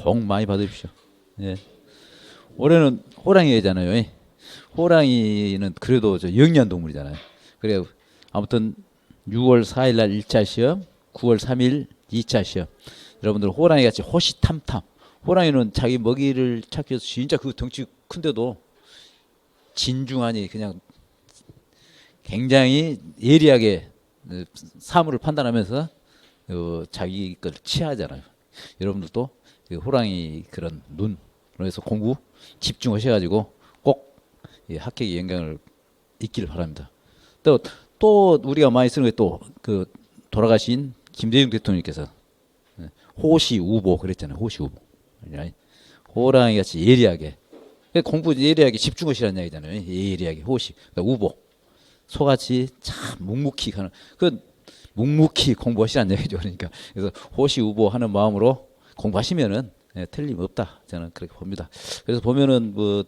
복 많이 받으십시오. 예. 올해는 호랑이잖아요. 예. 호랑이는 그래도 저 영리한 동물이잖아요. 그래 아무튼 6월 4일 날 1차 시험, 9월 3일 2차 시험. 여러분들 호랑이 같이 호시탐탐. 호랑이는 자기 먹이를 찾기 위해서 진짜 그 덩치 큰데도 진중하니 그냥 굉장히 예리하게 사물을 판단하면서 자기 걸 취하잖아요. 여러분들도 그 호랑이 그런 눈에서 공부 집중하셔가지고 꼭 합격의 영광을 있기를 바랍니다. 또 우리가 많이 쓰는 게 또 그 돌아가신 김대중 대통령께서 호시우보 그랬잖아요. 호시우보. 호랑이 같이 예리하게 공부 예리하게 집중하시라는 얘기잖아요. 예리하게 호시 그러니까 우보 소같이 참 묵묵히 하는 그 묵묵히 공부하시라는 얘기죠. 그러니까 그래서 호시우보 하는 마음으로 공부하시면은 틀림없다 저는 그렇게 봅니다. 그래서 보면은 뭐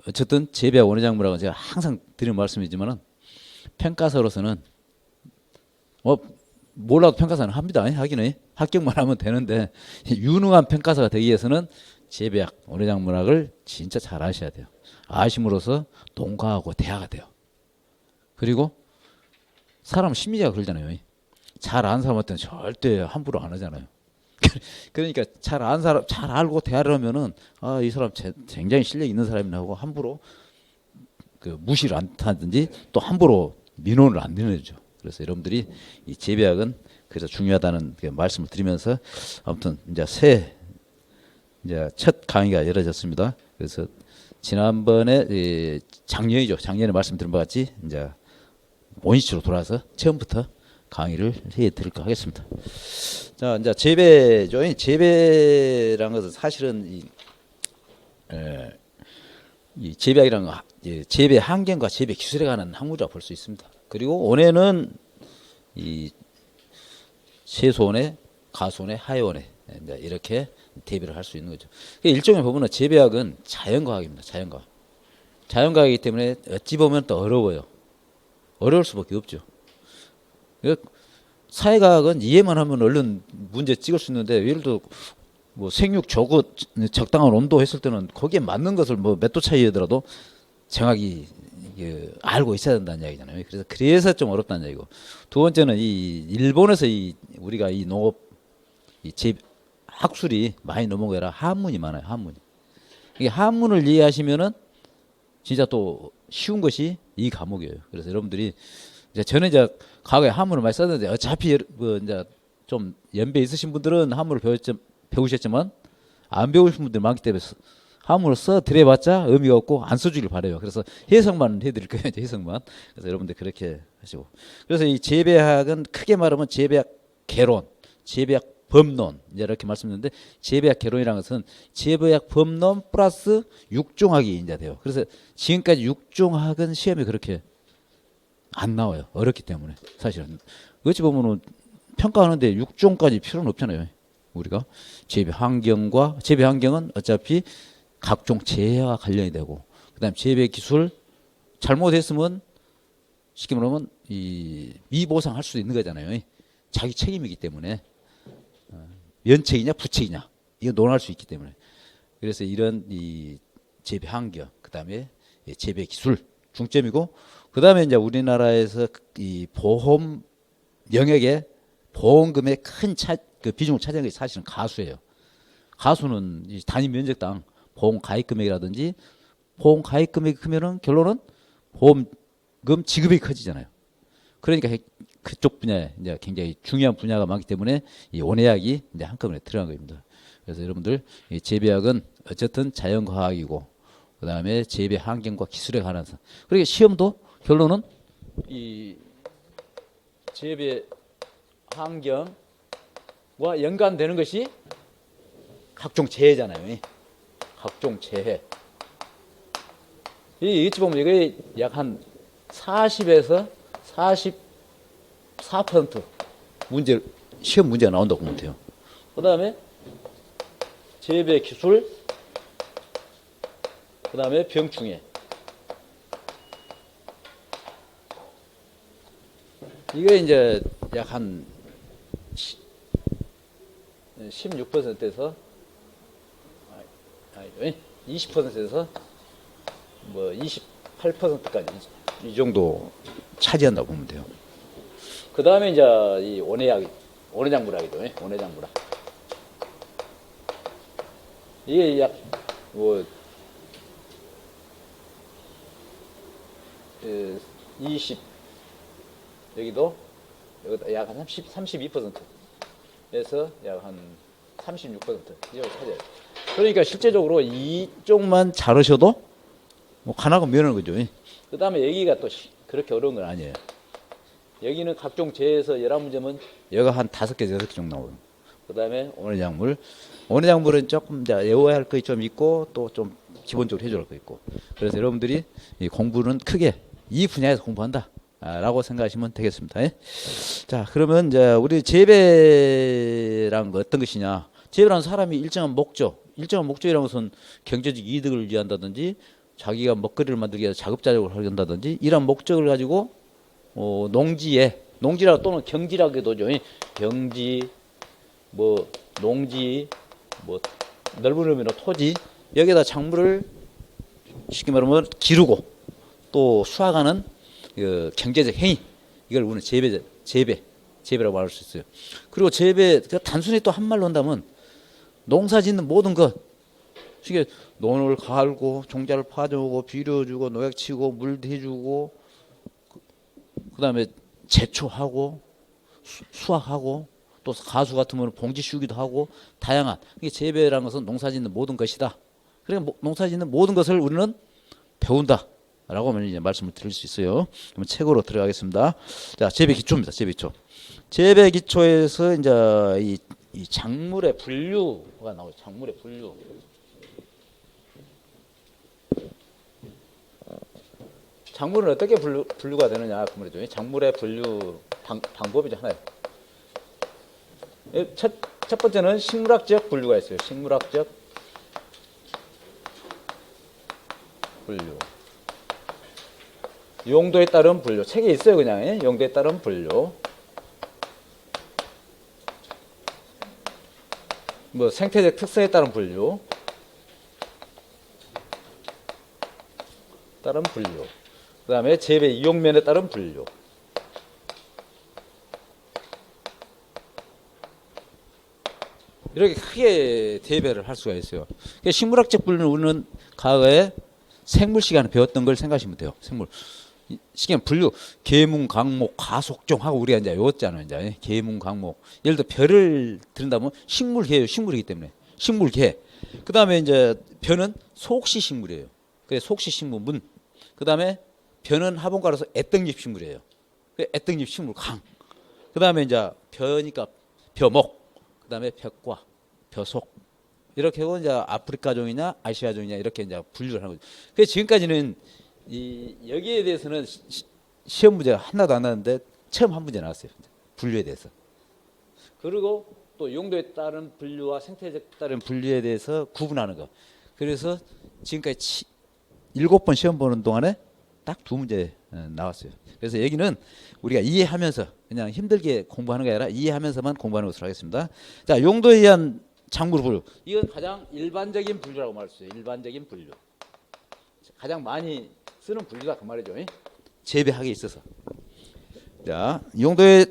어쨌든 재배학 원예작물학은 제가 항상 드리는 말씀이지만은 평가서로서는 몰라도 평가서는 합니다. 하기는 합격만 하면 되는데 유능한 평가서가 되기 위해서는 재배학 원예작물학을 진짜 잘 아셔야 돼요. 아심으로써 농가하고 대화가 돼요. 그리고 사람 심리가 그러잖아요. 잘 아는 사람한테는 절대 함부로 안 하잖아요. 그러니까 잘 아는 사람, 잘 알고 대화를 하면은 이 사람 굉장히 실력 있는 사람이나 하고 함부로 그 무시를 안 하든지 또 함부로 민원을 안 내려죠. 그래서 여러분들이 이 재배학은 그래서 중요하다는 그 말씀을 드리면서 아무튼 이제 첫 강의가 열어졌습니다. 그래서 지난번에 작년이죠. 작년에 말씀드린 바 같이 이제 원시로 돌아서 처음부터 강의를 해드릴까 하겠습니다. 자, 이제 재배죠. 재배란 것은 사실은 이 재배학이라는 거, 재배 환경과 재배 기술에 관한 학문이라고 볼 수 있습니다. 그리고 올해는 이 세소원에, 가소원에, 하회원에 이렇게 대비를 할 수 있는 거죠. 일종의 보면은 재배학은 자연과학입니다. 자연과학. 자연과학이기 때문에 어찌 보면 또 어려워요. 어려울 수밖에 없죠. 사회과학은 이해만 하면 얼른 문제 찍을 수 있는데 예를 들어 뭐 생육 조구 적당한 온도 했을 때는 거기에 맞는 것을 뭐 몇 도 차이더라도 정확히 알고 있어야 된다는 이야기잖아요. 그래서 좀 어렵다는 얘기고. 두 번째는 이 일본에서 우리가 이 농업 학술이 많이 넘어온 게 아니라 한문이 많아요. 한문이. 이게 한문을 이해하시면은 진짜 또 쉬운 것이 이 과목이에요. 그래서 여러분들이 저는 이제 과거에 한문을 많이 썼는데 어차피 뭐 이제 좀 연배 있으신 분들은 한문을 배우셨지만 안 배우신 분들 많기 때문에 한문을 써 드려봤자 의미가 없고 안 써주길 바래요. 그래서 해석만 해드릴 거예요. 해석만. 그래서 여러분들 그렇게 하시고. 그래서 이 재배학은 크게 말하면 재배학 개론, 재배학 법론 이렇게 말씀드렸는데 재배학 개론이라는 것은 재배학 법론 플러스 육종학이 이제 돼요. 그래서 지금까지 육종학은 시험에 그렇게 안 나와요. 어렵기 때문에 사실은 어찌 보면은 평가하는데 육종까지 필요는 없잖아요. 우리가 재배 환경은 어차피 각종 재해와 관련이 되고 그다음 재배 기술 잘못했으면 쉽게 말하면 이 미보상할 수도 있는 거잖아요. 자기 책임이기 때문에 면책이냐 부책이냐 이거 논할 수 있기 때문에 그래서 이런 이 재배 환경 그다음에 재배 기술 중점이고 그다음에 이제 우리나라에서 이 보험 영역에 보험금의 큰 그 비중을 차지하는 게 사실은 가수예요. 가수는 이 단위 면적당 보험 가입 금액이라든지 보험 가입 금액이 크면은 결론은 보험금 지급이 커지잖아요. 그러니까 그쪽 분야에 이제 굉장히 중요한 분야가 많기 때문에 이 원예학이 이제 한꺼번에 들어간 겁니다. 그래서 여러분들 이 재배학은 어쨌든 자연과학이고 그다음에 재배 환경과 기술에 관해서 그러니까 시험도 결론은 이 재배 환경과 연관되는 것이 각종 재해잖아요. 각종 재해. 이치 보면 이게 약 한 40에서 44% 시험 문제가 나온다고 보면 돼요. 그 다음에 재배 기술, 그 다음에 병충해. 이게 이제 약 한 16%에서 아니죠. 20%에서 뭐 28%까지 이 정도 차지한다고 보면 돼요. 그 다음에 이제 이 원해장물학이죠. 원해장물학. 이게 약 뭐 20 여기다 약 한 32%에서 약 한 36% 이걸 차지해요. 그러니까 실제적으로 이쪽만 잘하셔도 뭐 가나고 면하는 거죠. 그 다음에 여기가 또 그렇게 어려운 건 아니에요. 여기는 각종 재에서 11문제면 여기가 한 5개, 6개 정도 나오고. 그 다음에 원해작물. 원해작물은 조금 이제 외워야 할 거 좀 있고 또 좀 기본적으로 해줘야 할 거 있고. 그래서 여러분들이 이 공부는 크게 이 분야에서 공부한다 라고 생각하시면 되겠습니다. 자, 그러면 이제 우리 재배란 거 어떤 것이냐. 재배라는 사람이 일정한 목적이라는 것은 경제적 이득을 위한다든지 자기가 먹거리를 만들기 위해서 자급자족을 한다든지 이런 목적을 가지고 농지라 또는 경지라고도 하죠. 경지, 뭐 농지, 뭐 넓은 의미로 토지 여기에다 작물을 쉽게 말하면 기르고 또 수확하는 그 경제적 행위 이걸 우리는 재배라고 말할 수 있어요. 그리고 재배 단순히 또 한말로 한다면 농사짓는 모든 것 쉽게 논을 갈고 종자를 파주고 비료주고 농약치고 물 대주고 그다음에 제초하고 수확하고 또 가수 같으면 봉지 씌우기도 하고 다양한 이게 재배라는 것은 농사짓는 모든 것이다. 그러니까 농사짓는 모든 것을 우리는 배운다라고 하면 이제 말씀을 드릴 수 있어요. 그러면 책으로 들어가겠습니다. 자, 재배 기초입니다. 재배 기초. 재배 기초에서 이제 이 작물의 분류가 나오죠. 작물의 분류. 작물은 어떻게 분류가 되느냐 그 말이죠. 작물의 분류 방법이 하나예요. 첫 번째는 식물학적 분류가 있어요. 식물학적 분류. 용도에 따른 분류. 책에 있어요, 그냥. 용도에 따른 분류. 뭐 생태적 특성에 따른 분류. 따른 분류. 그 다음에 재배 이용면에 따른 분류. 이렇게 크게 대배를 할 수가 있어요. 식물학적 분류는 우리는 과거에 생물 시간에 배웠던 걸 생각하시면 돼요. 생물. 시간 분류, 계문, 강목, 가속종하고 우리가 이제 외웠잖아요. 이제 계문, 강목. 예를 들어 별을 들은다면 식물계예요. 식물이기 때문에 식물계. 그 다음에 이제 변은 속시 식물이에요. 그래 속시 식물 문. 그 다음에 변은 하본가로서 애떡잎 식물이에요. 애떡잎 식물 강. 그 다음에 이제 벼니까 벼목. 그 다음에 벽과 벼속. 이렇게 하고 이제 아프리카종이냐 아시아종이냐 이렇게 이제 분류를 하는 거죠. 그래서 지금까지는 여기에 대해서는 시험 문제가 하나도 안 나왔는데 처음 한 문제 나왔어요. 분류에 대해서. 그리고 또 용도에 따른 분류와 생태적 따른 분류에 대해서 구분하는 거. 그래서 지금까지 7번 시험 보는 동안에 딱 2문제 나왔어요. 그래서 여기는 우리가 이해하면서 그냥 힘들게 공부하는 게 아니라 이해하면서만 공부하는 것으로 하겠습니다. 자, 용도에 의한 작물 분류. 이건 가장 일반적인 분류라고 말할 수 있어요. 일반적인 분류. 가장 많이 쓰는 분류다 그 말이죠. 재배하기에 있어서. 자, 용도에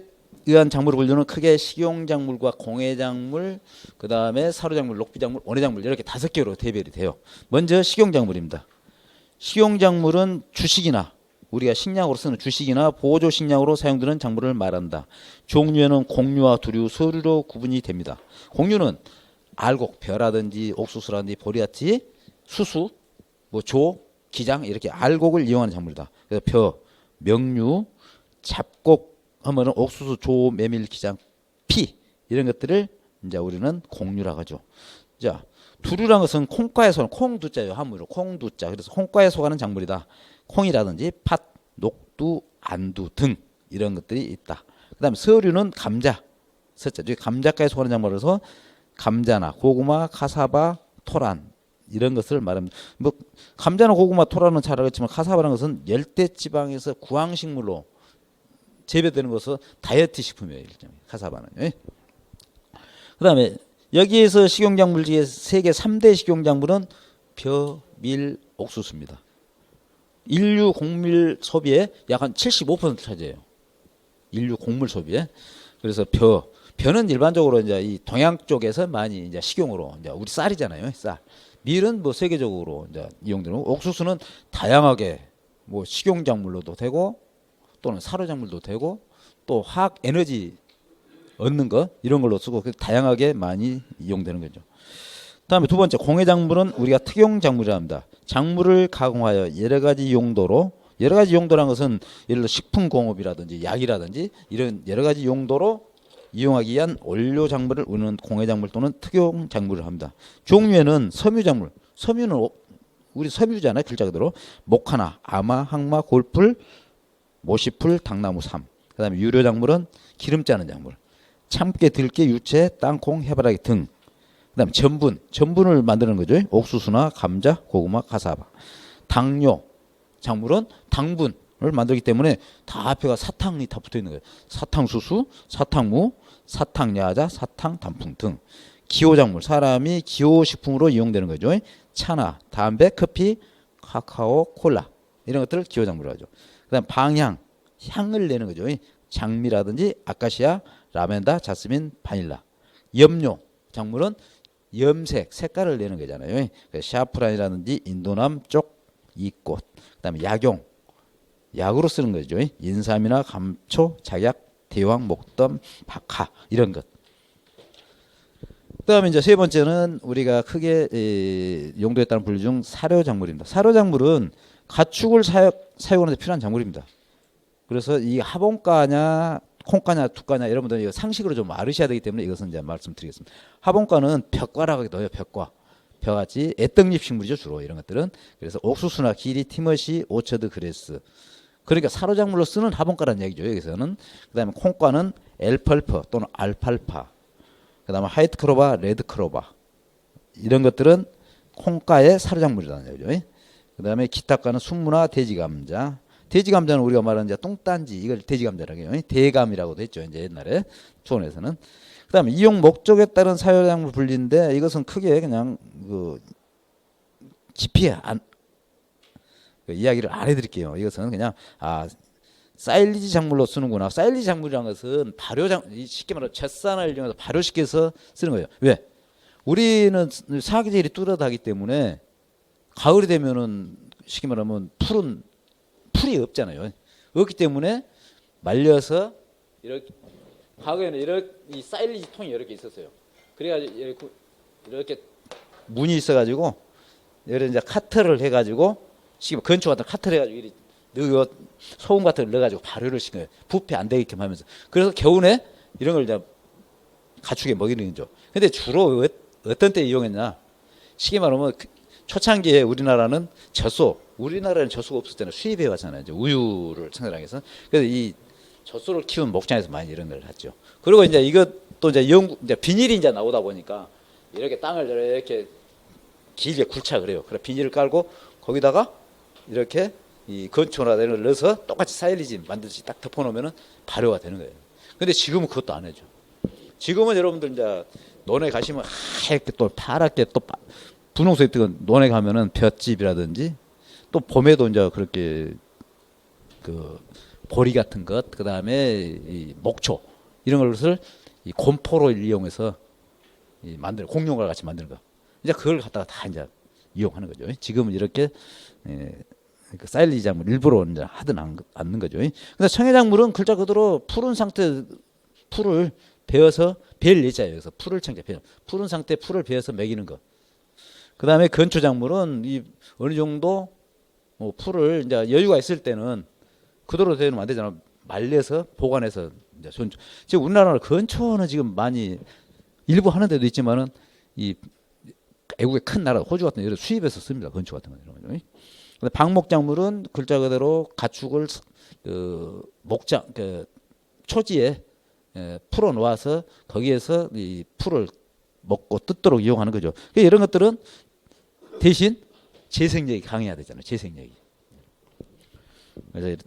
의한 작물 분류는 크게 식용작물과 공해작물, 그 다음에 사료작물, 녹비작물, 원해작물 이렇게 5개로 대별이 돼요. 먼저 식용작물입니다. 식용작물은 주식이나 우리가 식량으로 쓰는 주식이나 보조식량으로 사용되는 작물을 말한다. 종류에는 곡류와 두류, 서류로 구분이 됩니다. 곡류는 알곡, 벼라든지 옥수수라든지 보리같이 수수, 뭐 조, 기장 이렇게 알곡을 이용하는 작물이다. 그래서 벼, 명류, 잡곡 하면은 옥수수, 조, 메밀, 기장, 피 이런 것들을 이제 우리는 곡류라고 하죠. 자, 두류란 것은 콩과에 속하는 콩두자예요. 한문으로 콩두자. 그래서 콩과에 속하는 작물이다. 콩이라든지 팥, 녹두, 안두 등 이런 것들이 있다. 그다음에 서류는 감자, 서자. 감자과에 속하는 작물이라서 감자나 고구마, 카사바, 토란 이런 것을 말합니다. 뭐 감자나 고구마, 토란은 잘 알겠지만 카사바라는 것은 열대 지방에서 구황식물로 재배되는 것은 다이어트 식품이에요. 일종의 카사바는. 그다음에 여기에서 식용작물 중에 세계 3대 식용작물은 벼, 밀, 옥수수입니다. 인류 곡물 소비의 약 한 75% 차지해요. 인류 곡물 소비에. 그래서 벼는 일반적으로 이제 이 동양 쪽에서 많이 이제 식용으로 이제 우리 쌀이잖아요. 쌀. 밀은 뭐 세계적으로 이제 이용되는 거고, 옥수수는 다양하게 뭐 식용작물로도 되고 또는 사료작물도 되고 또 화학 에너지 얻는 거 이런 걸로 쓰고 다양하게 많이 이용되는 거죠. 다음에 두 번째 공해작물은 우리가 특용작물이라 합니다. 작물을 가공하여 여러 가지 용도로, 여러 가지 용도라는 것은 예를 들어 식품공업이라든지 약이라든지 이런 여러 가지 용도로 이용하기 위한 원료작물을 우리는 공해작물 또는 특용작물을 합니다. 종류에는 섬유작물, 섬유는 우리 섬유잖아요. 글자 그대로 목화나 아마, 항마, 골풀, 모시풀, 당나무, 삼. 그 다음에 유료작물은 기름 짜는 작물, 참깨, 들깨, 유채, 땅콩, 해바라기 등. 그 다음에 전분을 만드는 거죠. 옥수수나 감자, 고구마, 가사바. 당뇨 작물은 당분을 만들기 때문에 다 앞에가 사탕이 다 붙어 있는 거예요. 사탕수수, 사탕무, 사탕야자, 사탕단풍 등. 기호작물, 사람이 기호식품으로 이용되는 거죠. 차나 담배, 커피, 카카오, 콜라 이런 것들을 기호작물로 하죠. 그 다음 방향, 향을 내는 거죠. 장미라든지 아카시아, 라벤더, 자스민, 바닐라. 염료 작물은 염색, 색깔을 내는 거잖아요. 샤프란이라든지 인도남 쪽 이꽃. 그다음에 약용, 약으로 쓰는 거죠. 인삼이나 감초, 작약, 대왕, 목덤, 박하 이런 것. 그다음에 이제 세 번째는 우리가 크게 용도에 따른 분류 중 사료작물입니다. 사료작물은 가축을 사육하는 데 필요한 작물입니다. 그래서 이 하본가냐 콩가냐 두가냐 여러분들 이거 상식으로 좀 알으셔야 되기 때문에 이것은 이제 말씀드리겠습니다. 하본가는 벼과라고 하기도 해요. 벼과. 벼같이 애떡잎 식물이죠. 주로 이런 것들은. 그래서 옥수수나 기리, 티머시, 오처드, 그레스. 그러니까 사료작물로 쓰는 하본가라는 얘기죠. 여기서는. 그다음에 콩과는 엘펄퍼 또는 알팔파. 그다음에 화이트 크로바, 레드 크로바. 이런 것들은 콩가의 사료작물이라는 얘기죠. 그다음에 기타과는 순무나 돼지감자. 돼지감자는 우리가 말하는 이제 똥딴지 이걸 돼지감자라고 해요. 대감이라고도 했죠. 이제 옛날에 초원에서는. 그다음에 이용 목적에 따른 사료작물 분리인데 이것은 크게 그냥 깊이 이야기를 안 해드릴게요. 이것은 그냥 사일리지 작물로 쓰는구나. 사일리지 작물이라는 것은 쉽게 말하면 젖산을 이용해서 발효시켜서 쓰는 거예요. 왜? 우리는 사계절이 뚜렷하기 때문에 가을이 되면은 쉽게 말하면 풀이 없잖아요. 없기 때문에 말려서 이렇게 과거에는 이 사일리지 통이 이렇게 있었어요. 그래가지고 이렇게 문이 있어가지고 이런 이제 카트를 해가지고 지금 건축 같은 카트를 해가지고 소금 같은 걸 넣어가지고 발효를 시킨 거예요. 부패 안 되게끔 하면서. 그래서 겨우내 이런 걸 이제 가축에 먹이는 거죠. 근데 주로 어떤 때 이용했냐? 쉽게 말하면 초창기에 우리나라는 우리나라는 젖소가 없었잖아요. 수입해 왔잖아요. 이제 우유를 생산하기 위해서. 그래서 이 젖소를 키운 목장에서 많이 이런 걸 했죠. 그리고 이제 이것도 이제 비닐이 이제 나오다 보니까 이렇게 땅을 이렇게 길게 굴차 그래요. 그래 비닐을 깔고 거기다가 이렇게 이 건초나 이런 걸 넣어서 똑같이 사일리지 만들듯이 딱 덮어놓으면은 발효가 되는 거예요. 근데 지금은 그것도 안 해줘. 지금은 여러분들 이제 논에 가시면 하얗게 또 파랗게 또 분홍색이 뜨건 논에 가면은 볏짚이라든지 또 봄에도 이제 그렇게 보리 같은 것, 그 다음에 이 목초 이런 것을 이 곰포로 이용해서 공룡과 같이 만드는 거. 이제 그걸 갖다가 다 이제 이용하는 거죠. 지금은 이렇게 그 사일리지 작물 일부러 이제 하든 않는 거죠. 근데 청해작물은 글자 그대로 푸른 상태 풀을 베어서 벨 예자예요. 그래서 풀을 푸른 상태 풀을 베어서 먹이는 거. 그 다음에 건초작물은 어느 정도 풀을 이제 여유가 있을 때는 그대로 되면 안 되잖아. 말려서 보관해서 이제 지금 우리나라는 건초는 지금 많이 일부 하는 데도 있지만은 이 외국의 큰 나라 호주 같은 데로 수입해서 씁니다. 건초 같은 거는. 근데 방목작물은 글자 그대로 가축을 초지에 풀어 놓아서 거기에서 이 풀을 먹고 뜯도록 이용하는 거죠. 이런 것들은 대신 재생력이 강해야 되잖아요. 재생력이. 그래서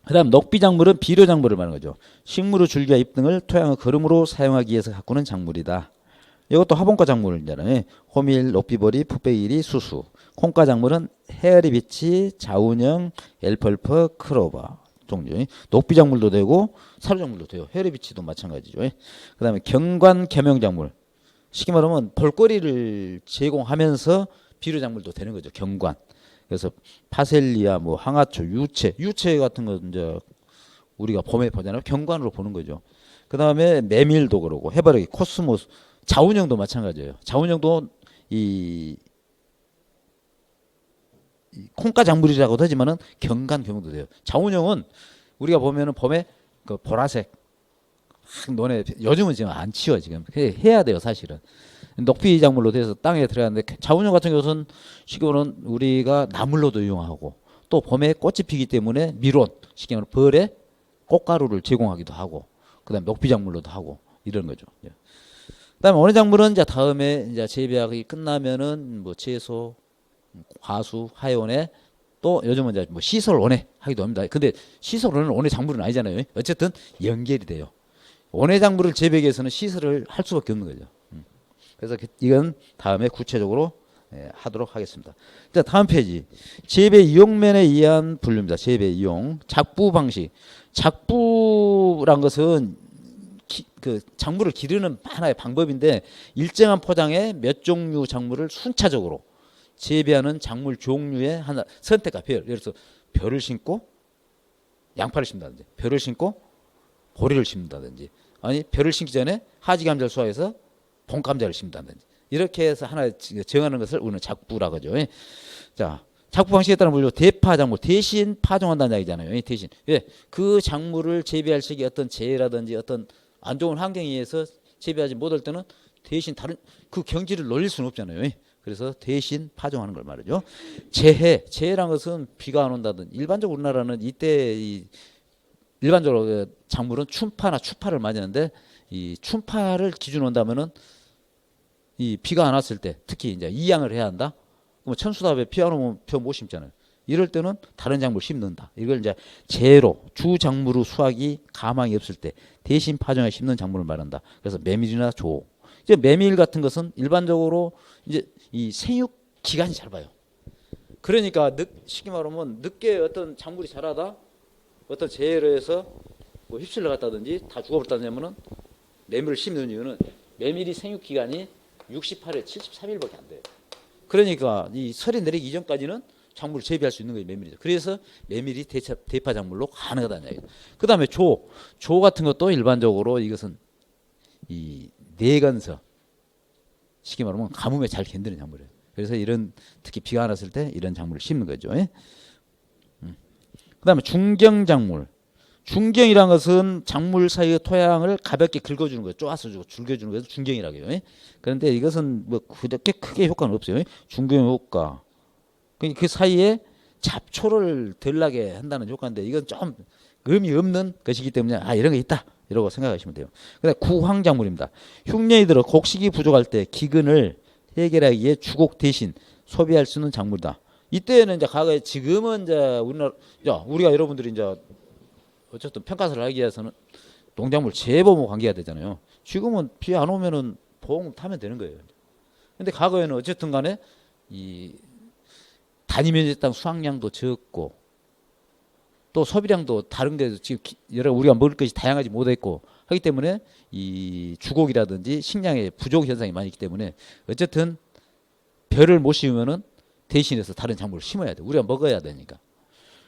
그다음 녹비작물은 비료작물을 말하는 거죠. 식물의 줄기와 잎 등을 토양의 거름으로 사용하기 위해서 가꾸는 작물이다. 이것도 화분과 작물이잖아요. 호밀, 높이보리, 풋배기리, 수수. 콩과 작물은 헤어리비치, 자운형, 엘펄퍼, 크로바 종류. 녹비 작물도 되고 사료 작물도 돼요. 헤어리비치도 마찬가지죠. 그다음에 경관 겸용 작물. 쉽게 말하면 볼거리를 제공하면서 비료 작물도 되는 거죠. 경관. 그래서 파셀리아, 뭐 항아초, 유채 같은 거 이제 우리가 봄에 보잖아요. 경관으로 보는 거죠. 그다음에 메밀도 그러고 해바라기, 코스모스, 자운형도 마찬가지예요. 자운형도 이 콩가 작물이라고도 하지만은 경관 겸용도 돼요. 자운형은 우리가 보면은 봄에 그 보라색 논에 요즘은 지금 안 치워 지금 해야 돼요 사실은. 녹비 작물로 돼서 땅에 들어가는데 자운형 같은 경우는 쉽게 말하면 우리가 나물로도 이용하고 또 봄에 꽃이 피기 때문에 미론 쉽게 말하면 벌에 꽃가루를 제공하기도 하고 그다음 녹비 작물로도 하고 이런 거죠. 그다음에 어느 작물은 이제 다음에 이제 재배하기 끝나면은 뭐 채소, 과수, 하원에 또 요즘은 이제 뭐 시설원에 하기도 합니다. 근데 시설원은 원예 작물은 아니잖아요. 어쨌든 연결이 돼요. 원예 작물을 재배하기 위해서는 시설을 할 수밖에 없는 거죠. 그래서 이건 다음에 구체적으로 하도록 하겠습니다. 자, 다음 페이지. 재배 이용면에 의한 분류입니다. 재배 이용. 작부 방식. 작부란 것은 그 작물을 기르는 하나의 방법인데 일정한 포장에 몇 종류 작물을 순차적으로 재배하는 작물 종류의 하나 선택과 배열. 예를 들어서 벼를 심고 양파를 심는다든지 벼를 심고 보리를 심는다든지 아니 벼를 심기 전에 하지 감자를 수확해서 봄 감자를 심는다든지 이렇게 해서 하나 정하는 것을 우리는 작부라고 하죠. 자, 작부 방식에 따른 분류 대파 작물 대신 파종한다는 얘기잖아요. 대신 그 작물을 재배할 시기 어떤 재해라든지 어떤 안 좋은 환경에 의해서 재배하지 못할 때는 대신 다른 그 경지를 놀릴 수는 없잖아요. 그래서 대신 파종하는 걸 말이죠. 재해란 것은 비가 안 온다든 일반적으로 우리나라는 이때 일반적으로 작물은 춘파나 추파를 맞이하는데 이 춘파를 기준으로 한다면은 이 비가 안 왔을 때 특히 이제 이양을 해야 한다. 그럼 천수답에 비 안 오면 벼 못 심잖아요. 이럴 때는 다른 작물 심는다. 이걸 이제 재로 주 작물의 수확이 가망이 없을 때 대신 파종해 심는 작물을 말한다. 그래서 메밀이나 조. 이제 메밀 같은 것은 일반적으로 이제 이 생육 기간이 짧아요. 그러니까 쉽게 말하면 늦게 어떤 작물이 자라다 어떤 재해로 해서 뭐 휩쓸려 갔다든지 다 죽어버렸다냐면은 메밀을 심는 이유는 메밀이 생육 기간이 68일, 73일밖에 안 돼요. 그러니까 이 설이 내리기 이전까지는 작물을 재배할 수 있는 거예요. 메밀이죠. 그래서 메밀이 대파 작물로 가능하다는 얘기예요. 그 다음에 조 같은 것도 일반적으로 이것은 이 내건서 쉽게 말하면 가뭄에 잘 견디는 작물이에요. 그래서 이런 특히 비가 안 왔을 때 이런 작물을 심는 거죠. 그 다음에 중경작물. 중경이란 것은 작물 사이의 토양을 가볍게 긁어주는 거예요. 쪼아서 주고 줄겨주는 거예요. 중경이라고 해요. 그런데 이것은 뭐 그렇게 크게 효과는 없어요. 중경 효과. 그 사이에 잡초를 덜 나게 한다는 효과인데 이건 좀 의미 없는 것이기 때문에 이런 거 있다. 이러고 생각하시면 돼요. 그다음에 구황작물입니다. 흉년이 들어 곡식이 부족할 때 기근을 해결하기 위해 주곡 대신 소비할 수 있는 작물이다. 이때는 이제 과거에 지금은 이제 우리가 여러분들이 이제 어쨌든 평가서를 하기 위해서는 농작물 재보모 관계가 되잖아요. 지금은 비 안 오면은 보험 타면 되는 거예요. 근데 과거에는 어쨌든 간에 이 단위 면적 땅 수확량도 적고 또 소비량도 다른 게 지금 여러 우리가 먹을 것이 다양하지 못했고 하기 때문에 이 주곡이라든지 식량의 부족 현상이 많이 있기 때문에 어쨌든 벼를 못 심으면은 대신해서 다른 작물을 심어야 돼. 우리가 먹어야 되니까.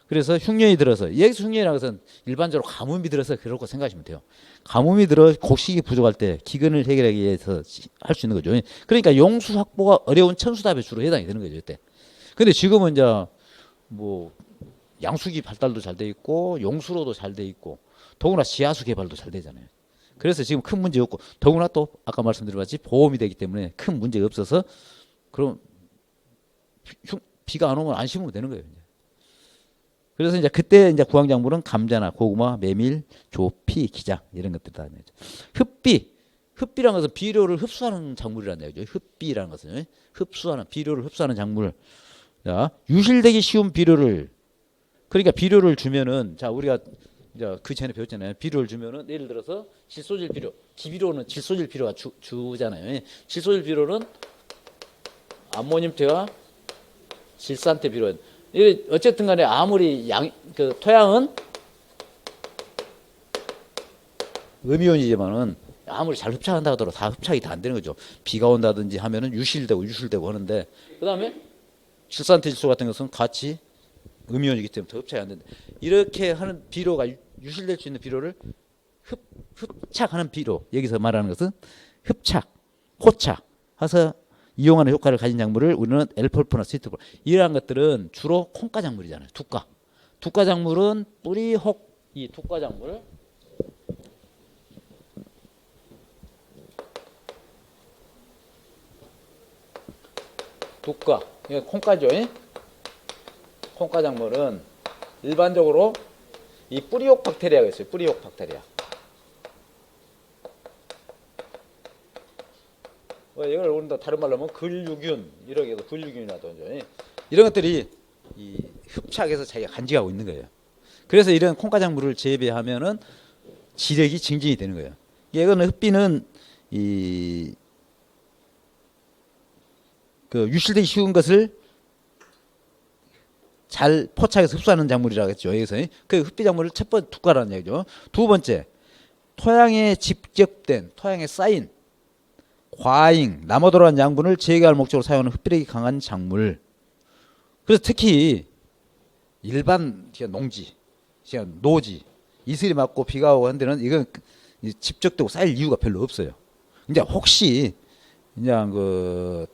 그래서 흉년이 들어서 여기서 흉년이라는 것은 일반적으로 가뭄이 들어서 그렇고 생각하시면 돼요. 가뭄이 들어 곡식이 부족할 때 기근을 해결하기 위해서 할 수 있는 거죠. 그러니까 용수 확보가 어려운 천수답에 주로 해당이 되는 거죠. 이때. 근데 지금은 이제 뭐 양수기 발달도 잘 돼 있고 용수로도 잘 돼 있고 더구나 지하수 개발도 잘 되잖아요. 그래서 지금 큰 문제 없고 더구나 또 아까 말씀드렸듯이 보험이 되기 때문에 큰 문제가 없어서 그럼 비가 안 오면 안 심으면 되는 거예요. 그래서 이제 그때 이제 구황작물은 감자나 고구마, 메밀, 조피, 기장 이런 것들이다. 흡비라는 것은 비료를 흡수하는 작물이라는 얘기죠. 흡비라는 것은 비료를 흡수하는 작물. 자, 유실되기 쉬운 비료를 그러니까 비료를 주면은 자 우리가 이제 그 전에 배웠잖아요. 비료를 주면은 예를 들어서 질소질 비료, 기비료는 질소질 비료가 주잖아요. 질소질 비료는 암모늄태와 질산태 비료. 이 어쨌든 간에 아무리 그 토양은 음이온이지만은 아무리 잘 흡착한다 하더라도 다 흡착이 다 안 되는 거죠. 비가 온다든지 하면은 유실되고 하는데, 그다음에 질산태 질소 같은 것은 같이 음이온이기 때문에 더 흡착이 안 된다. 이렇게 하는 비료가 유실될 수 있는 비료를 흡착하는 비료, 여기서 말하는 것은 흡착, 호착 해서 이용하는 효과를 가진 작물을 우리는 엘폴포나 스위트볼, 이러한 것들은 주로 콩가 작물이잖아요. 두가 작물은 뿌리 혹, 이 두가 작물, 두가, 이게 콩가죠. 콩가 작물은 일반적으로 이 뿌리옥 박테리아가 있어요. 뿌리옥 박테리아. 이걸 우리가 다른 말로 하면 근류균, 이렇게 해서 근류균이라든지 이런 것들이 이 흡착해서 자기가 간직하고 있는 거예요. 그래서 이런 콩가 작물을 재배하면은 지력이 증진이 되는 거예요. 이거는 흡비는 이 그 유실되기 쉬운 것을 잘 포착해서 흡수하는 작물이라고 했죠. 여기서 그 흡비 작물을 첫 번째 두가라는 얘기죠. 두 번째, 토양에 집적된, 토양에 쌓인 과잉, 남아돌아간 양분을 제거할 목적으로 사용하는 흡비력이 강한 작물. 그래서 특히 일반 농지, 노지, 이슬이 맞고 비가 오고 한 데는 이건 집적되고 쌓일 이유가 별로 없어요. 이제 혹시 이제 그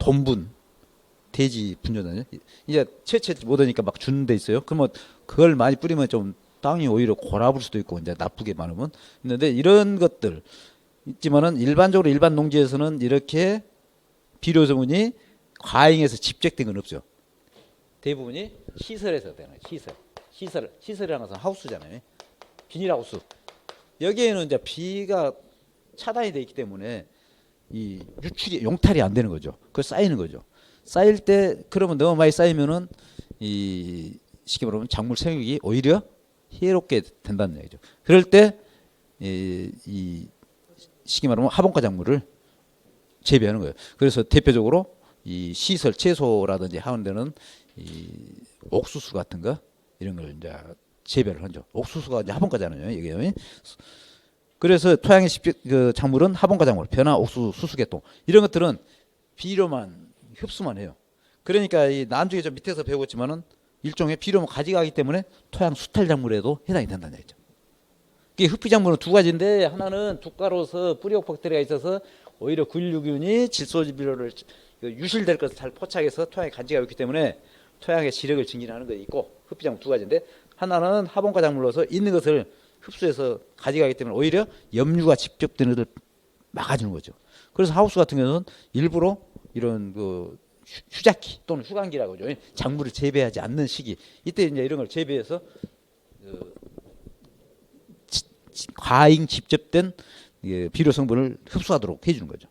돈분, 돼지 분뇨잖아요. 이제 채취 못하니까 막 주는 데 있어요. 그러면 그걸 많이 뿌리면 좀 땅이 오히려 골아볼 수도 있고, 이제 나쁘게 많으면 있는데, 이런 것들 있지만은 일반적으로 일반 농지에서는 이렇게 비료 성분이 과잉해서 집적된 건 없죠. 대부분이 시설에서 되는 거예요. 시설이라는 것은 하우스잖아요. 비닐하우스. 여기에는 이제 비가 차단이 되어 있기 때문에 이 유출이, 용탈이 안 되는 거죠. 그 쌓이는 거죠. 쌓일 때, 그러면 너무 많이 쌓이면은 이 쉽게 말하면 작물 생육이 오히려 해롭게 된다는 얘기죠. 그럴 때 이 쉽게 말하면 하본과 작물을 재배하는 거예요. 그래서 대표적으로 이 시설 채소라든지 하는 데는 이 옥수수 같은 거 이런 걸 이제 재배를 하죠. 옥수수가 이제 하본과잖아요. 이게. 그래서 토양의 그 작물은 하본과 작물, 변화, 옥수수, 수수개통 이런 것들은 비료만 흡수만 해요. 그러니까 이 나중에 좀 밑에서 배웠지만은 일종의 비료만 가져가기 때문에 토양 수탈 작물에도 해당이 된다는 얘기죠. 이게 흡비 작물은 두 가지인데, 하나는 두가로서 뿌리옥 박테리아가 있어서 오히려 근류균이 질소질 비료를 유실될 것을 잘 포착해서 토양에 간직하고 있기 때문에 토양의 지력을 증진하는 거 있고, 흡비 작물 두 가지인데, 하나는 하본과 작물로서 있는 것을 흡수해서 가져가기 때문에 오히려 염류가 집적되는 것을 막아주는 거죠. 그래서 하우스 같은 경우는 일부러 이런 그 휴작기 또는 휴강기라고 하죠. 작물을 재배하지 않는 시기, 이때 이제 이런 걸 재배해서 과잉 집접된 비료 성분을 흡수하도록 해주는 거죠.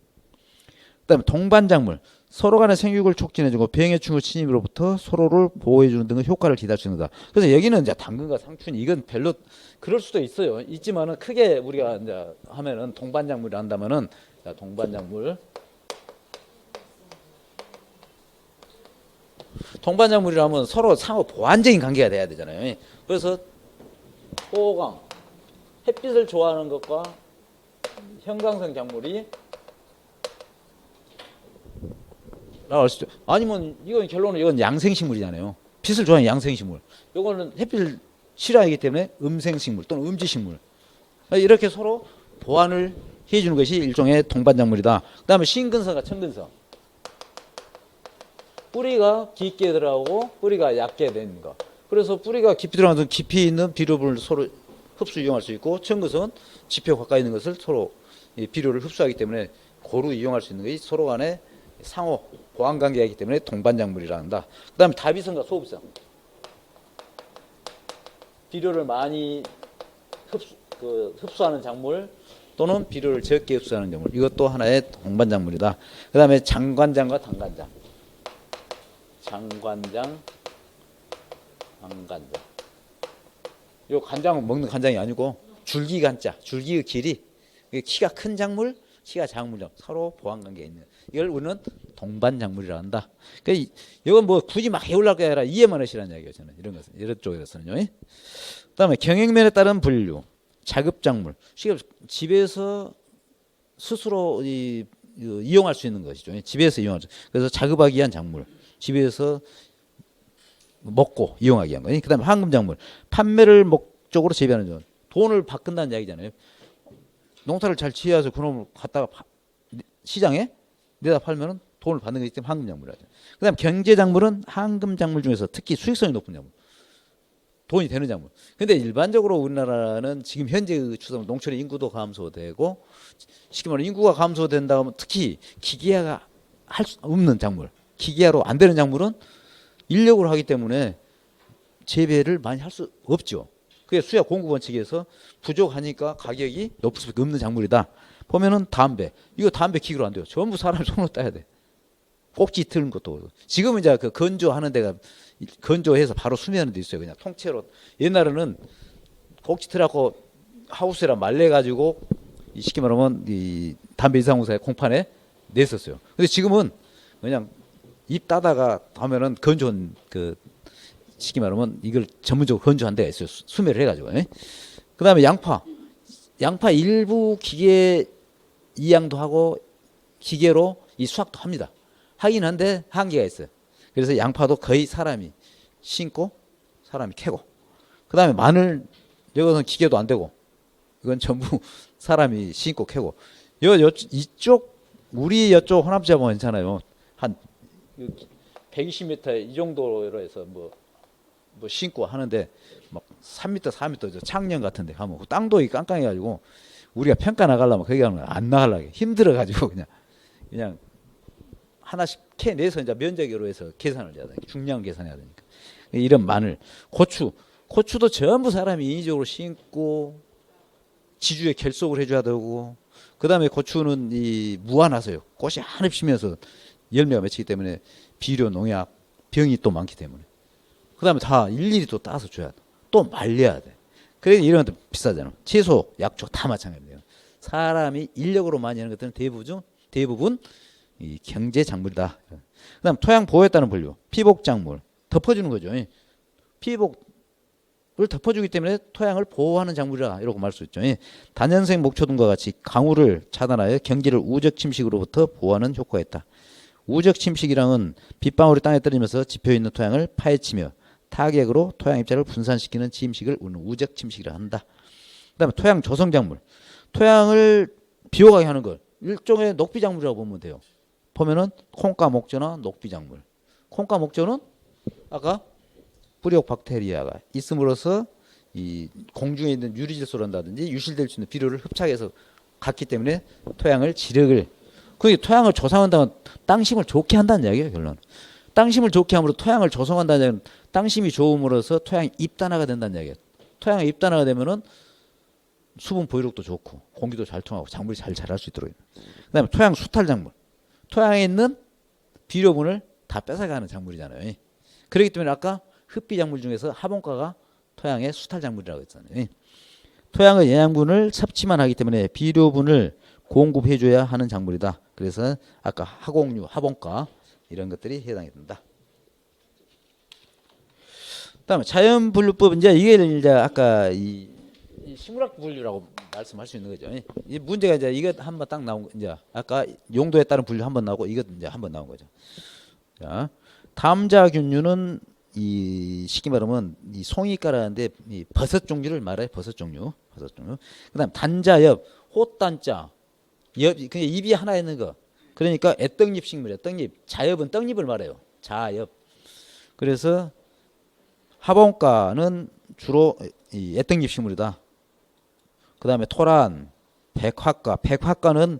그다음에 동반작물, 서로 간의 생육을 촉진해주고 병해충의 침입으로부터 서로를 보호해주는 등의 효과를 기대할 수 있다. 그래서 여기는 이제 당근과 상춘, 이건 별로 그럴 수도 있어요. 있지만은 크게 우리가 이제 하면은 동반작물을 한다면은, 동반작물이라면 서로 상호 보완적인 관계가 돼야 되잖아요. 그래서 호강, 햇빛을 좋아하는 것과 형광성 작물이 아니면 이건 결론은 이건 양생식물이잖아요. 빛을 좋아하는 양생식물. 이거는 햇빛을 싫어하기 때문에 음생식물 또는 음지식물. 이렇게 서로 보완을 해주는 것이 일종의 동반작물이다. 그다음에 신근성과 청근성. 뿌리가 깊게 들어가고 뿌리가 얕게 되는 거. 그래서 뿌리가 깊이 들어가면 깊이 있는 비료분을 서로 흡수 이용할 수 있고, 청근성은 지표 가까이 있는 것을 서로 비료를 흡수하기 때문에 고루 이용할 수 있는 것이 서로 간에 상호 보완 관계가 있기 때문에 동반작물이라 한다. 그 다음에 다비성과 소비성. 비료를 많이 흡수하는 작물 또는 비료를 적게 흡수하는 작물, 이것도 하나의 동반작물이다. 그 다음에 장관장과 단관장. 장관장, 단관장. 요 간장 먹는 간장이 아니고 줄기 간자, 줄기의 길이 키가 큰 작물, 키가 작은 작물 서로 보완 관계가 있는 이걸 우리는 동반 작물이라 한다. 그러니까 이건 뭐 굳이 막 해올랄 게 아니라 이해만 하시라는 이야기예요. 저는 이런 것은 이런 쪽에서는요. 그다음에 경영면에 따른 분류, 자급 작물. 집에서 스스로 이용할 수 있는 것이죠. 집에서 이용할 수. 그래서 자급하기 위한 작물. 집에서 먹고 이용하기 위한 거. 그다음에 황금 작물. 판매를 목적으로 재배하는 것. 돈을 바꾼다는 이야기잖아요. 농사를 잘 지어서 그놈을 갖다가 시장에 내다 팔면은 돈을 받는 거기 때문에 황금 작물이라죠. 그다음 경제 작물은 황금 작물 중에서 특히 수익성이 높은 작물. 돈이 되는 작물. 근데 일반적으로 우리나라는 지금 현재의 추세로 농촌의 인구도 감소되고 쉽게 말하면 인구가 감소된다 하면 특히 기계화가 할 수 없는 작물. 기계화로 안 되는 작물은 인력으로 하기 때문에 재배를 많이 할 수 없죠. 그게 수요 공급 원칙에서 부족하니까 가격이 높을 수밖에 없는 작물이다. 보면은 담배. 이거 담배 기계로 안 돼요. 전부 사람이 손으로 따야 돼. 꼭지 트는 것도. 지금은 이제 그 건조하는 데가 건조해서 바로 수면하는 데 있어요. 그냥 통째로. 옛날에는 꼭지 트라고 하우스에다 말려가지고 쉽게 말하면 이 담배 이상공사의 공판에 냈었어요. 근데 지금은 그냥 입 따다가 하면은 건조한 그 쉽게 말하면 이걸 전문적으로 건조한 데가 있어요. 수매를 해가지고. 그 다음에 양파. 양파 일부 기계 이양도 하고 기계로 이 수확도 합니다. 하긴 한데 한계가 있어요. 그래서 양파도 거의 사람이 심고 사람이 캐고. 그 다음에 마늘 이것은 기계도 안 되고 이건 전부 사람이 심고 캐고. 이쪽 우리 이쪽 혼합지하 보면 괜찮아요. 한 120m 이 정도로 해서 뭐 심고 하는데 막 3m, 4m 창녕 같은데 가면 땅도 깜깜해가지고 우리가 평가 나가려면 거기 가면 안 나가려고 힘들어가지고 그냥 하나씩 캐내서 이제 면적으로 해서 계산을 해야 돼. 중량 계산해야 되니까. 이런 마늘, 고추도 전부 사람이 인위적으로 심고 지주에 결속을 해줘야 되고. 그 다음에 고추는 이 무한하세요. 꽃이 한없 피면서 열매가 맺히기 때문에 비료, 농약, 병이 또 많기 때문에. 그 다음에 다 일일이 또 따서 줘야 돼. 또 말려야 돼. 그래서 이런 것도 비싸잖아. 채소, 약초 다 마찬가지예요. 사람이 인력으로 많이 하는 것들은 대부분 이 경제 작물이다. 그다음 토양 보호에 따른 분류. 피복 작물. 덮어주는 거죠. 피복을 덮어주기 때문에 토양을 보호하는 작물이라 이렇게 말할 수 있죠. 단연생 목초 등과 같이 강우를 차단하여 경기를 우적 침식으로부터 보호하는 효과가 있다. 우적 침식이랑은 빗방울이 땅에 떨어지면서 지표 있는 토양을 파헤치며 타격으로 토양 입자를 분산시키는 침식을 우리는 우적 침식이라 한다. 그다음에 토양 조성 작물. 토양을 비호하게 하는 걸 일종의 녹비 작물이라고 보면 돼요. 보면은 콩가 목조나 녹비 작물. 콩가 목조는 아까 뿌리옥 박테리아가 있음으로써 이 공중에 있는 유리질소란다든지 유실될 수 있는 비료를 흡착해서 갔기 때문에 토양을 지력을 그게 토양을 조성한다면 땅심을 좋게 한다는 이야기예요. 결론. 땅심을 좋게 함으로 토양을 조성한다는 이야기는 땅심이 좋음으로써 토양이 입단화가 된다는 이야기예요. 토양이 입단화가 되면은 수분 보유력도 좋고 공기도 잘 통하고 작물이 잘 자랄 수 있도록. 그다음에 토양 수탈 작물. 토양에 있는 비료분을 다 뺏어가는 작물이잖아요. 그렇기 때문에 아까 흡비 작물 중에서 하본가가 토양의 수탈 작물이라고 했잖아요. 토양의 영양분을 섭취만 하기 때문에 비료분을 공급해줘야 하는 작물이다. 그래서 아까 하공류, 하본가 이런 것들이 해당이 된다. 그다음에 자연분류법 이제 이게 이제 아까 이 식물학 분류라고 말씀할 수 있는 거죠. 이 문제가 이제 이거 한번 딱 나온 이제 아까 용도에 따른 분류 한번 나오고 이것 이제 한번 나온 거죠. 자, 담자균류는 이 쉽게 말하면 이 송이가라는데 이 버섯 종류를 말해요. 버섯 종류. 그다음 단자엽, 호단자, 엽 그냥 잎이 하나 있는 거. 그러니까 애떡잎 식물이에요. 떡잎. 자엽은 떡잎을 말해요. 자엽. 그래서 하본가는 주로 이 애떡잎 식물이다. 그 다음에 토란, 백화과는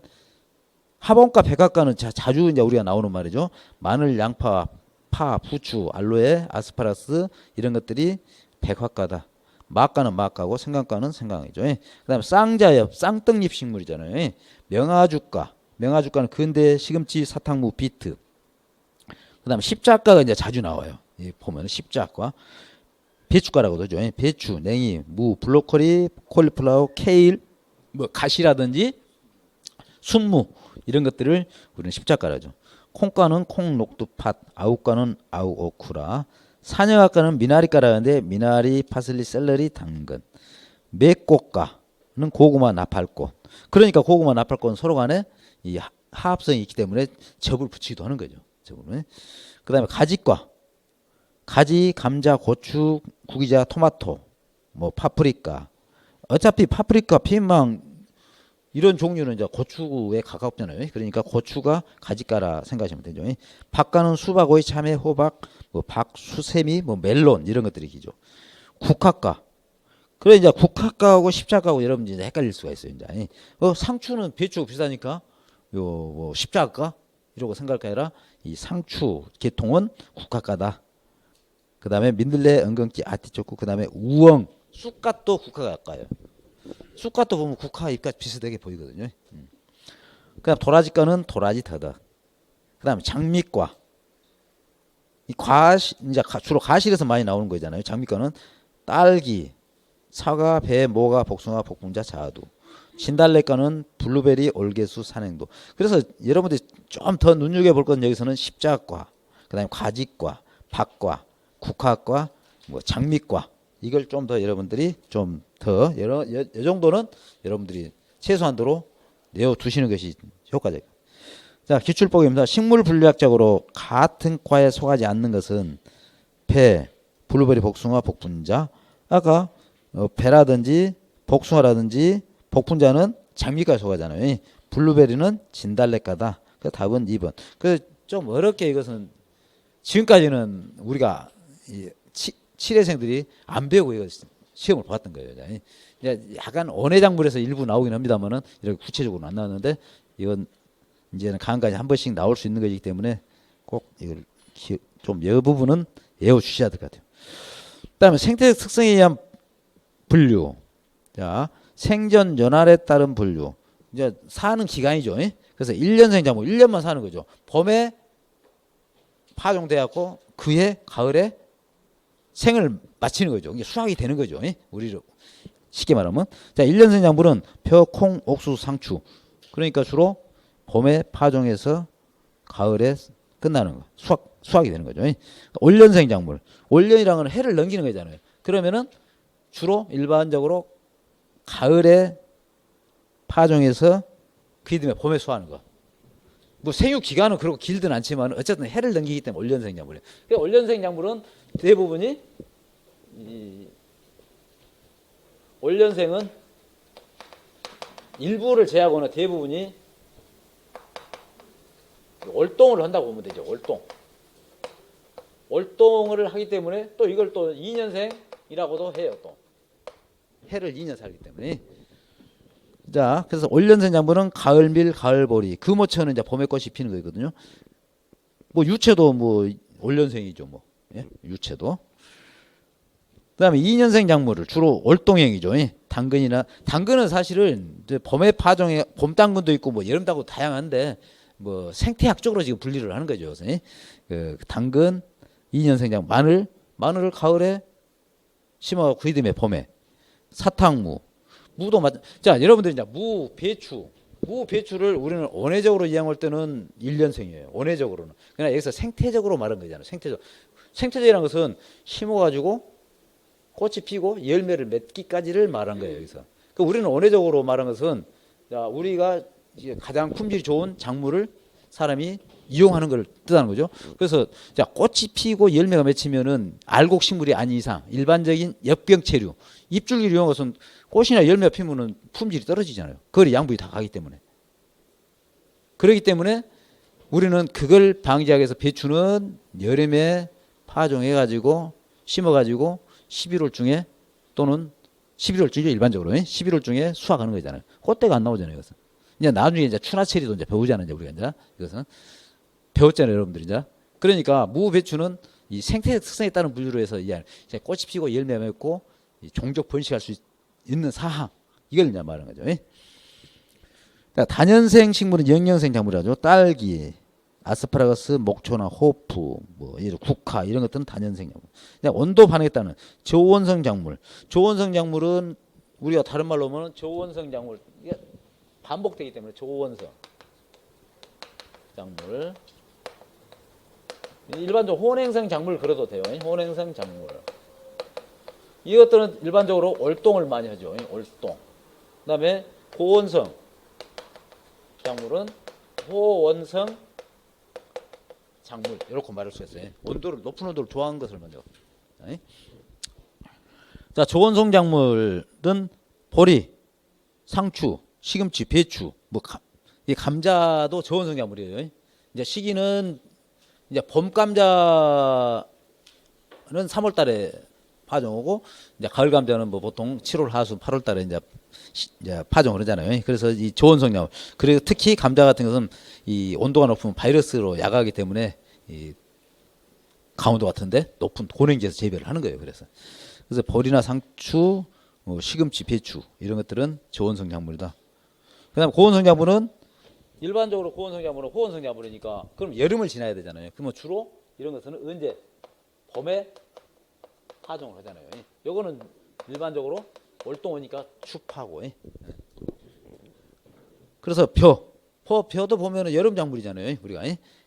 하본가, 백화과는 자주 이제 우리가 나오는 말이죠. 마늘, 양파, 파, 부추, 알로에, 아스파라스 이런 것들이 백화과다. 막과는 막과고 생강과는 생강이죠. 그 다음에 쌍자엽, 쌍떡잎 식물이잖아요. 명화주과는 근대 시금치, 사탕무, 비트. 그 다음에 십자과가 이제 자주 나와요. 보면 십자과. 배춧가라고도 하죠. 배추, 냉이, 무, 브로콜리, 콜리플라워, 케일, 뭐 가시라든지 순무 이런 것들을 우리는 십자가라죠. 콩가는 콩, 녹두, 팥, 아욱가는 아욱, 오크라, 사냥아가는 미나리가라 하는데 미나리, 파슬리, 샐러리, 당근, 맥꽃가는 고구마, 나팔꽃. 그러니까 고구마, 나팔꽃은 서로 간에 이 화합성이 있기 때문에 접을 붙이기도 하는 거죠. 그 다음에 가지과, 가지, 감자, 고추, 구기자, 토마토, 뭐 파프리카. 어차피 파프리카, 피망 이런 종류는 이제 고추에 가깝잖아요. 그러니까 고추가 가지가라 생각하시면 되죠. 박과는 수박, 오이, 참외, 호박, 뭐 박, 수세미, 뭐 멜론 이런 것들이 기죠. 국화과. 그래 이제 국화과하고 십자가하고 여러분들 이제 헷갈릴 수가 있어요. 이제 상추는 배추가 비싸니까 요 뭐 십자가 이러고 생각할 게 아니라 이 상추 계통은 국화과다. 그 다음에 민들레, 엉겅퀴, 아티초크, 그 다음에 우엉, 쑥갓도 국화가 가까워요. 쑥갓도 보면 국화 잎과 비슷하게 보이거든요. 그 다음 도라지과는 도라지 더덕. 그 다음에 장미과. 이 이제 주로 과실에서 많이 나오는 거잖아요. 장미과는 딸기, 사과, 배, 모가, 복숭아, 복분자, 자두. 진달래과는 블루베리, 올개수, 산행도. 그래서 여러분들이 좀 더 눈여겨볼 건 여기서는 십자과, 그 다음에 과지과, 박과, 국화과, 뭐 장미과. 이걸 좀 더 여러분들이 좀 더 이 정도는 여러분들이 최소한도로 내어두시는 것이 효과적이에요. 자, 기출법입니다. 식물 분류학적으로 같은 과에 속하지 않는 것은 배, 블루베리, 복숭아, 복분자. 아까 배라든지 복숭아라든지 복분자는 장미과에 속하잖아요. 블루베리는 진달래과다. 그 답은 2번. 그 좀 어렵게 이것은 지금까지는 우리가 칠회생들이 안 배우고 이거 시험을 봤던 거예요. 이제 약간 언해작물에서 일부 나오긴 합니다만은 이렇게 구체적으로는 안 나왔는데 이건 이제는 간간히 한 번씩 나올 수 있는 것이기 때문에 꼭 이걸 좀 여 부분은 외워 주셔야 될 것 같아요. 그다음에 생태적 특성에 의한 분류. 자, 생전 연활에 따른 분류. 이제 사는 기간이죠. 그래서 1년생 작물 1년만 사는 거죠. 봄에 파종돼 갖고 그해 가을에 생을 마치는 거죠. 이게 수확이 되는 거죠. 우리로 쉽게 말하면. 자, 1년생 작물은 벼, 콩, 옥수수, 상추. 그러니까 주로 봄에 파종해서 가을에 끝나는 거. 수확이 되는 거죠. 올년생 작물. 올년이라는 건 해를 넘기는 거잖아요. 그러면은 주로 일반적으로 가을에 파종해서 그 다음에 봄에 수확하는 거. 뭐 생육 기간은 그렇고 길든 않지만 어쨌든 해를 넘기기 때문에 올년생 작물이에요. 그러니까 올년생 작물은 대부분이 올년생은 일부를 제하고는 대부분이 월동을 한다고 보면 되죠. 월동을 하기 때문에 또 이걸 또 2년생이라고도 해요. 또 해를 2년 살기 때문에. 자, 그래서 올년생 작물은 가을밀, 가을보리, 금오초는 이제 봄에 꽃이 피는 거거든요. 뭐 유채도 뭐 올년생이죠. 뭐 유채도. 그다음에 2년생 작물을 주로 월동형이죠. 당근은 사실은 이제 봄에 파종해 봄 당근도 있고 뭐 여름 당근도 다양한데 뭐 생태학적으로 지금 분리를 하는 거죠. 그 당근 2년생 작물, 마늘을 가을에 심어 그 다음에 봄에 사탕무, 무도 자, 여러분들이 이제 무, 배추를 우리는 원회적으로 이해할 때는 1년생이에요. 원회적으로는. 그러나 여기서 생태적으로 말한 거잖아요. 생태적이라는 것은 심어가지고 꽃이 피고 열매를 맺기까지를 말한 거예요. 여기서. 그 우리는 원회적으로 말한 것은 자, 우리가 가장 품질이 좋은 작물을 사람이 이용하는 걸 뜻하는 거죠. 그래서 자, 꽃이 피고 열매가 맺히면은 알곡 식물이 아닌 이상 일반적인 엽병체류, 잎줄기를 이용한 것은 꽃이나 열매가 피면은 품질이 떨어지잖아요. 그걸 양분이 다 가기 때문에. 그렇기 때문에 우리는 그걸 방지하기 위해서 배추는 여름에 파종해가지고 심어가지고 11월 중에 또는 11월 중에 일반적으로 11월 중에 수확하는 거잖아요. 꽃대가 안 나오잖아요. 이것은. 이제 나중에 이제 추나체리도 이제 배우잖아요. 이제 우리가 이제 이것은 배웠잖아요, 여러분들이 이제. 그러니까 무 배추는 이 생태 특성에 따른 분류로 해서 이제 꽃이 피고 열매 맺고 종족 번식할 수 있는 사항 이걸 이제 말하는 거죠. 그러니까 단연생 식물은 영영생 작물이라죠. 딸기, 아스파라거스, 목초나 호프, 뭐 이런 국화 이런 것들은 다년생 작물. 그냥 온도 반응에 따른 저온성 작물. 저온성 작물은 우리가 다른 말로 하면 저온성 작물 이게 반복되기 때문에 저온성 작물. 일반적으로 혼행성 작물 그래도 돼요. 혼행성 작물. 이것들은 일반적으로 월동을 많이 하죠. 월동. 그다음에 고온성 작물은 호원성 작물 이렇게 말할 수 있어요. 온도를 높은 온도를 좋아하는 것을 먼저. 자, 저온성 작물은 보리, 상추, 시금치, 배추, 뭐 이 감자도 저온성 작물이에요. 이제 시기는 이제 봄 감자는 3월달에 파종하고 이제 가을 감자는 뭐 보통 7월 하순 8월달에 이제 파종을 하잖아요. 그래서 이 저온성 작물 그리고 특히 감자 같은 것은 이 온도가 높으면 바이러스로 약하기 때문에 이 강원도 같은데 높은 고냉지에서 재배를 하는 거예요. 그래서 보리나 상추, 시금치, 배추 이런 것들은 저온성 작물이다. 그다음 고온성 작물은 일반적으로 고온성 작물은 호온성 작물이니까 그럼 여름을 지나야 되잖아요. 그러면 주로 이런 것은 언제 봄에 파종을 하잖아요. 요거는 일반적으로 월동 오니까 축파고. 그래서 벼도 보면은 여름 작물이잖아요. 우리가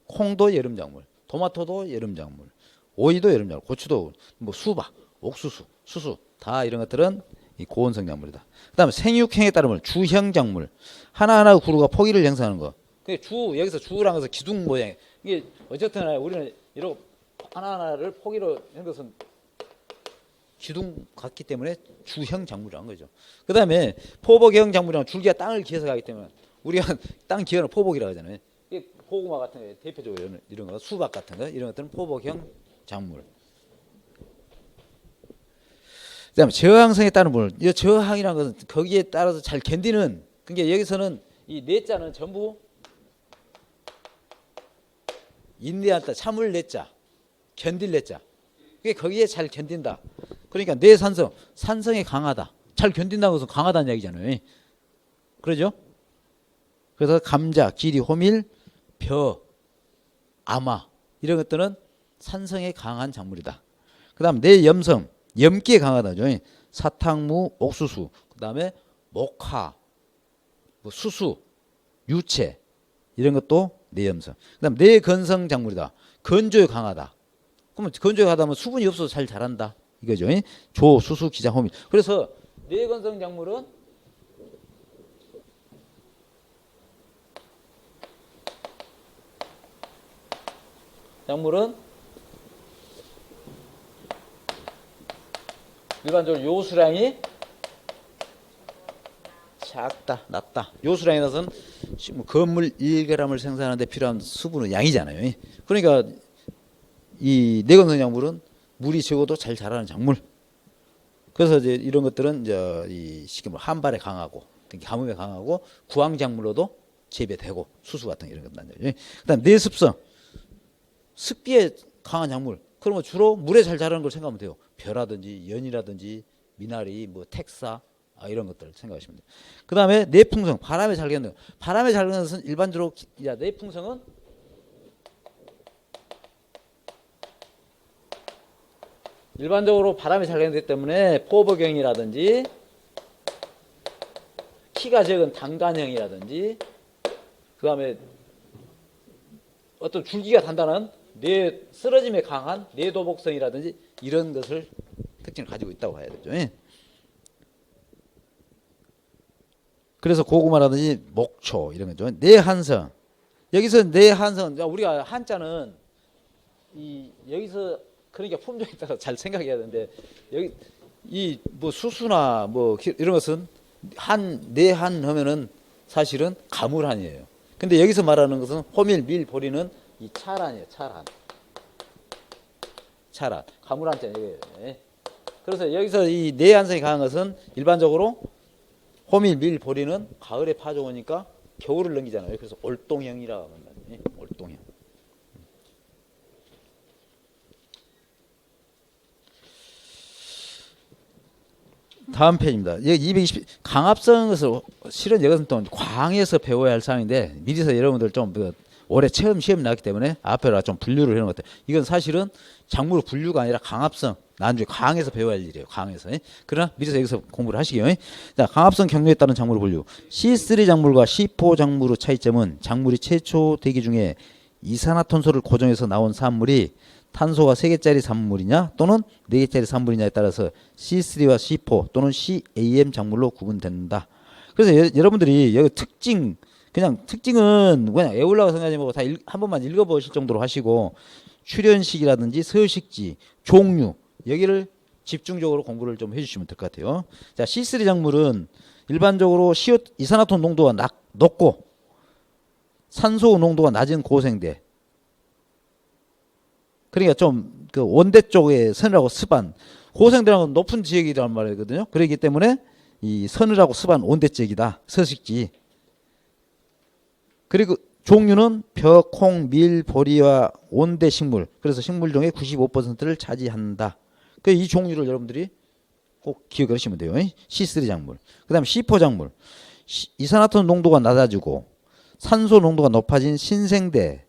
콩도 여름 작물, 토마토도 여름 작물, 오이도 여름 작물, 고추도 뭐 수박, 옥수수, 수수 다 이런 것들은 이 고온성 작물이다. 그다음에 생육행에 따르면 주형 작물 하나하나 구루가 포기를 형성하는 거. 여기서 주라는 것은 기둥 모양. 이게 어쨌든 우리는 이런 하나하나를 포기로 한 것은 기둥 같기 때문에 주형 작물이라는 거죠. 그 다음에 포복형 작물이란 줄기가 땅을 기어서 가기 때문에 우리가 땅 기어는 포복이라고 하잖아요. 고구마 같은 거 대표적으로 이런 거 수박 같은 거 이런 것들은 포복형 작물. 그 다음에 저항성에 따른 물. 이 저항이라는 것은 거기에 따라서 잘 견디는 그러니까 여기서는 이 내자는 전부 인내할 때 참을 내자 견딜 내자 그게 거기에 잘 견딘다. 그러니까 내산성, 산성이 강하다. 잘 견딘다고 해서 강하다는 얘기잖아요. 그러죠? 그래서 감자, 기리, 호밀, 벼, 아마 이런 것들은 산성에 강한 작물이다. 그 다음 내염성, 염기에 강하다죠. 사탕무, 옥수수, 그 다음에 목화, 뭐 수수, 유채 이런 것도 내염성. 그 다음 내건성 작물이다. 건조에 강하다. 그러면 건조에 하다면 수분이 없어서 잘 자란다 이거죠. 조, 수수, 기장, 호밀. 그래서 내건성 작물은 일반적으로 요수량이 작다, 낮다. 요수량이 나서는 건물 1g을 생산하는데 필요한 수분의 양이잖아요. 그러니까 이 내건성 작물은 물이 적어도 잘 자라는 작물. 그래서 이제 이런 것들은 이제 이 시기물 한발에 강하고 가뭄에 강하고 구황 작물로도 재배되고 수수 같은 이런 것 난죠. 그다음 내습성, 습기에 강한 작물. 그러면 주로 물에 잘 자라는 걸 생각하면 돼요. 벼라든지 연이라든지 미나리, 뭐 택사 이런 것들을 생각하시면 돼요. 그다음에 내풍성, 바람에 잘 견뎌요. 바람에 잘 견디는 것은 일반적으로 내풍성은 일반적으로 바람이 잘 견디기 때문에 포복형이라든지 키가 적은 단간형이라든지 그 다음에 어떤 줄기가 단단한 쓰러짐에 강한 내도복성이라든지 이런 것을 특징을 가지고 있다고 봐야 되죠. 그래서 고구마라든지 목초 이런 거죠. 내한성. 여기서 내한성 우리가 한자는 여기서 그러니까 품종에 따라 잘 생각해야 되는데 여기 이 뭐 수수나 뭐 이런 것은 내한 하면은 사실은 가물한이에요. 근데 여기서 말하는 것은 호밀, 밀, 보리는 이 찰한이에요. 찰한. 가물한자 이거예요. 그래서 여기서 이 내한성이 강한 것은 일반적으로 호밀, 밀, 보리는 가을에 파종하니까 겨울을 넘기잖아요. 그래서 올동형이라고 합니다. 올동형. 다음 페이지입니다. 여기 220 강압성 것을 실은 이것은 또 광에서 배워야 할 사항인데 미리서 여러분들 좀 올해 처음 시험이 나왔기 때문에 앞에라 좀 분류를 해놓은 것 같아요. 이건 사실은 작물 분류가 아니라 강합성, 나중에 강에서 배워야 할 일이에요. 강에서. 그러나 미리서 여기서 공부를 하시게요. 자, 강합성 경로에 따른 작물을 분류. C3 작물과 C4 작물의 차이점은 작물이 최초 대기 중에 이산화탄소를 고정해서 나온 산물이 탄소가 3개짜리 산물이냐 또는 4개짜리 산물이냐에 따라서 C3와 C4 또는 CAM 작물로 구분된다. 그래서 여러분들이 여기 특징, 그냥 특징은 그냥 애울라고 생각하지 말고 다 한 번만 읽어보실 정도로 하시고, 출현식이라든지 서식지, 종류, 여기를 집중적으로 공부를 좀 해주시면 될 것 같아요. 자, C3 작물은 일반적으로 이산화탄소 농도가 높고 산소 농도가 낮은 고생대. 그러니까 좀 그 온대 쪽에 서늘하고 습한, 고생대는 높은 지역이란 말이거든요. 그렇기 때문에 이 서늘하고 습한 온대 지역이다. 서식지. 그리고 종류는 벼, 콩, 밀, 보리와 온대 식물. 그래서 식물종의 95%를 차지한다. 그 이 종류를 여러분들이 꼭 기억을 하시면 돼요. C3 작물. 그 다음에 C4 작물. 이산화탄소 농도가 낮아지고 산소 농도가 높아진 신생대.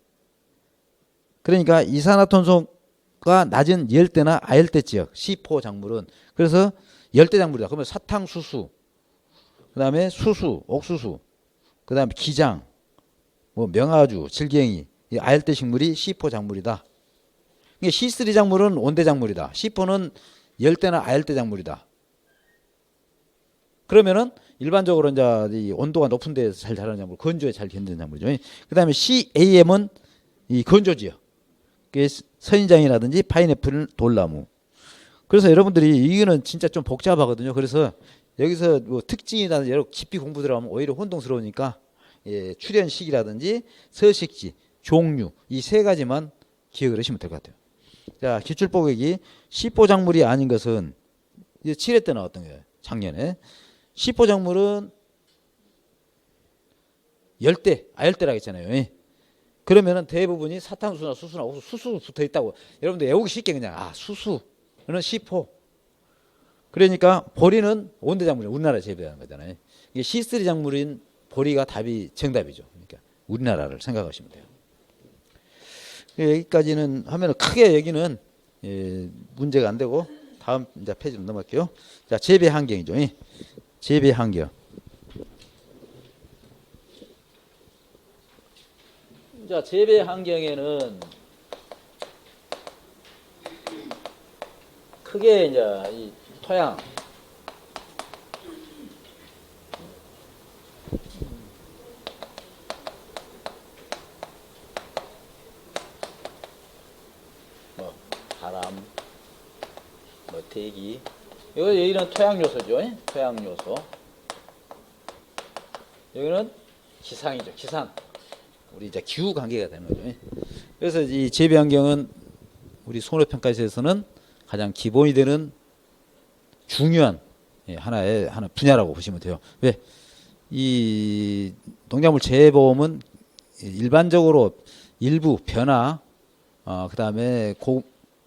그러니까 이산화탄소가 낮은 열대나 아열대 지역. C4 작물은. 그래서 열대 작물이다. 그러면 사탕수수, 그 다음에 수수, 옥수수, 그 다음에 기장, 뭐 명아주, 질갱이, 이 아열대 식물이 C4 작물이다. C3 작물은 온대 작물이다. C4는 열대나 아열대 작물이다. 그러면은 일반적으로 이제 이 온도가 높은 데서 잘 자라는 작물, 건조에 잘 견디는 작물이죠. 그 다음에 CAM은 이 건조 지역, 선인장이라든지 파인애플, 돌나무. 그래서 여러분들이 이거는 진짜 좀 복잡하거든요. 그래서 여기서 뭐 특징이나 여러 깊이 공부 들어가면 오히려 혼동스러우니까, 예, 출현식이라든지 서식지, 종류, 이 세 가지만 기억을 하시면 될 것 같아요. 자, 기출보객이 C4 작물이 아닌 것은 이제 7회 때 나왔던 거예요. 작년에. C4 작물은 열대, 아열대라고 했잖아요. 그러면은 대부분이 사탕수수나 수수나 수수 붙어 있다고. 여러분들 외우기 쉽게 그냥, 아, 수수는 C4. 그러니까 보리는 온대 작물이 우리나라 재배하는 거잖아요. 이게 C3 작물인 보리가 정답이죠. 그러니까 우리나라를 생각하시면 돼요. 여기까지는 하면은 크게 여기는, 예, 문제가 안 되고, 다음 이제 페이지로 넘어갈게요. 자, 재배 환경이죠. 재배 환경. 자, 재배 환경에는 크게 이제 이 토양, 뭐 바람, 뭐 대기, 여기는 토양 요소죠. 토양 요소. 여기는 기상이죠. 기상. 우리 이제 기후 관계가 되는 거죠. 그래서 이 재배 환경은 우리 손해평가에서는 가장 기본이 되는 중요한, 예, 하나의 분야라고 보시면 돼요. 왜? 이 농작물 재배보험은 일반적으로 일부 벼나, 그 다음에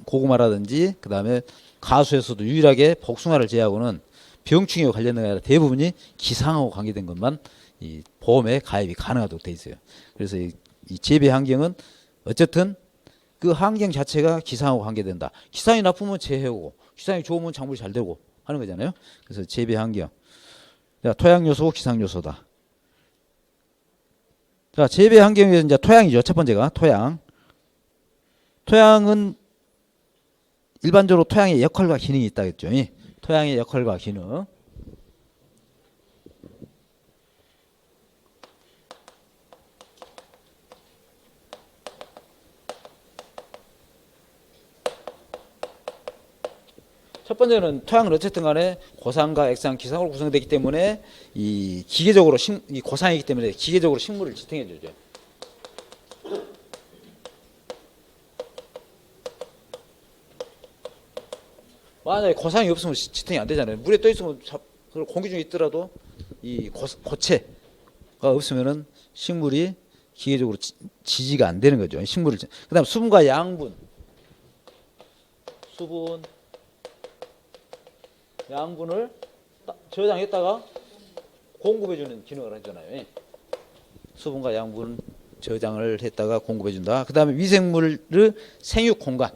고구마라든지, 그 다음에 가수에서도 유일하게 복숭아를 제외하고는 병충해와 관련된 게 아니라 대부분이 기상하고 관계된 것만 이 보험에 가입이 가능하도록 돼 있어요. 그래서 이 재배 환경은 어쨌든 그 환경 자체가 기상하고 관계된다. 기상이 나쁘면 재해오고, 기상이 좋으면 작물이 잘 되고 하는 거잖아요. 그래서 재배 환경. 자, 토양 요소, 기상 요소다. 자, 재배 환경에서 이제 토양이죠. 첫 번째가 토양. 토양은 일반적으로 토양의 역할과 기능이 있다겠죠. 토양의 역할과 기능. 첫 번째는 토양은 어쨌든 간에 고산과 액상, 기상으로 구성되기 때문에 이 기계적으로 이 고산이기 때문에 기계적으로 식물을 지탱해 주죠. 만약에 고산이 없으면 지탱이 안 되잖아요. 물에 떠 있으면 공기 중에 있더라도 이 고체가 없으면은 식물이 기계적으로 지지가 안 되는 거죠. 식물을. 그다음 수분과 양분. 수분, 양분을 저장했다가 공급해주는 기능을 하잖아요. 수분과 양분 저장을 했다가 공급해 준다. 그 다음에 미생물의 생육 공간.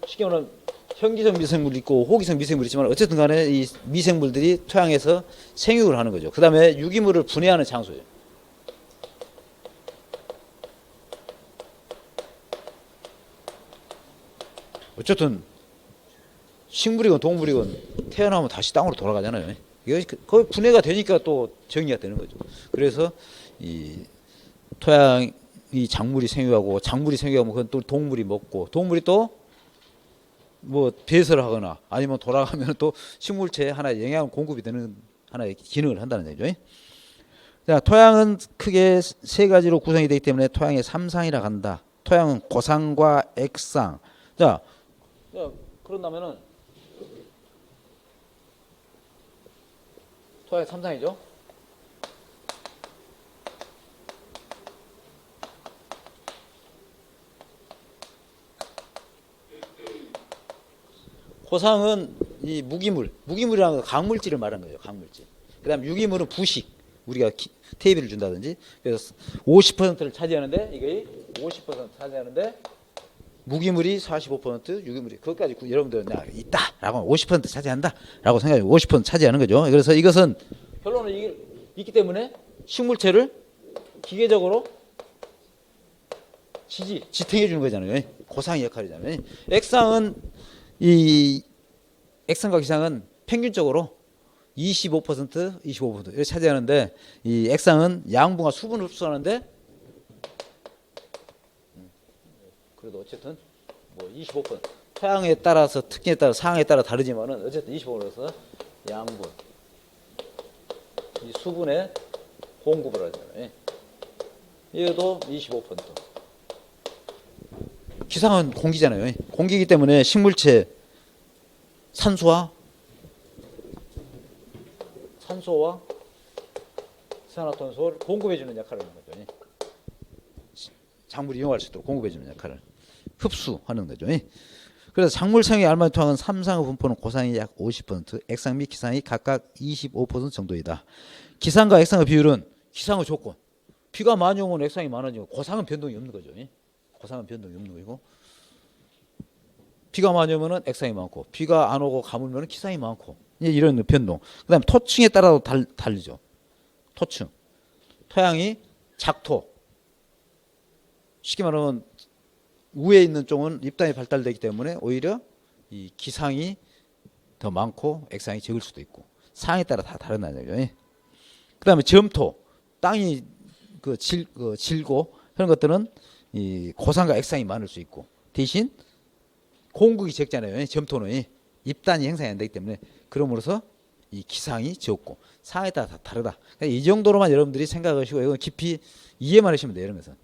쉽게 말하면 현기성 미생물이 있고 호기성 미생물이 있지만 어쨌든 간에 이 미생물들이 토양에서 생육을 하는 거죠. 그 다음에 유기물을 분해하는 장소예요. 어쨌든 식물이건 동물이건 태어나면 다시 땅으로 돌아가잖아요. 이거 거의 분해가 되니까 또 정리가 되는 거죠. 그래서 이 토양이 작물이 생육하고 작물이 생육하면 그건 또 동물이 먹고 동물이 또 뭐 배설을 하거나 아니면 돌아가면 또 식물체에 하나의 영양 공급이 되는 하나의 기능을 한다는 얘기죠. 자, 토양은 크게 세 가지로 구성이 되기 때문에 토양의 삼상이라 한다. 토양은 고상과 액상. 자, 그런다면은 토양의 삼상이죠. 고상은 이 무기물이라는 건 강물질을 말하는 거예요. 강물질. 그다음 유기물은 부식. 우리가 테이블을 준다든지 그래서 50%를 차지하는데 이게 50% 차지하는데 무기물이 45%, 유기물이 그것까지 여러분들 있다라고 50% 차지한다라고 생각하고 50% 차지하는 거죠. 그래서 이것은 결론은 있기 때문에 식물체를 기계적으로 지탱해 주는 거잖아요. 고상의 역할이잖아요. 액상은 이 액상과 기상은 평균적으로 25% 이렇게 차지하는데 이 액상은 양분과 수분을 흡수하는데 그래도 어쨌든 뭐 25% 토양에 따라서 특징에 따라 상황에 따라 다르지만은 어쨌든 25%에서 양분 이 수분의 공급을 하잖아요. 얘도 25%. 기상은 공기잖아요. 공기이기 때문에 식물체 산소와 이산화탄소를 공급해주는 역할을 하는 거죠. 작물이 이용할 수 있도록 공급해주는 역할을 흡수하는 거죠. 그래서 작물 생육에 알맞은 토양은 삼상의 분포는 고상이 약 50%, 액상 및 기상이 각각 25% 정도이다. 기상과 액상의 비율은 기상의 조건. 비가 많이 오면 액상이 많아지고 고상은 변동이 없는 거죠. 고상은 변동이 없는 거고 비가 많이 오면은 액상이 많고 비가 안 오고 가물면 기상이 많고 이런 변동. 그다음 토층에 따라도 다르죠. 토층. 토양이 작토. 쉽게 말하면 위에 있는 쪽은 입단이 발달되기 때문에 오히려 이 기상이 더 많고 액상이 적을 수도 있고 상에 따라 다 다른다는 거죠. 그다음에 점토. 땅이 질고 그런 것들은 이 고상과 액상이 많을 수 있고 대신 공급이 적잖아요. 점토는 입단이 형성이 안 되기 때문에 그럼으로써 이 기상이 적고 상에 따라 다 다르다. 그러니까 이 정도로만 여러분들이 생각하시고 이건 깊이 이해만 하시면 돼요. 이런 것은.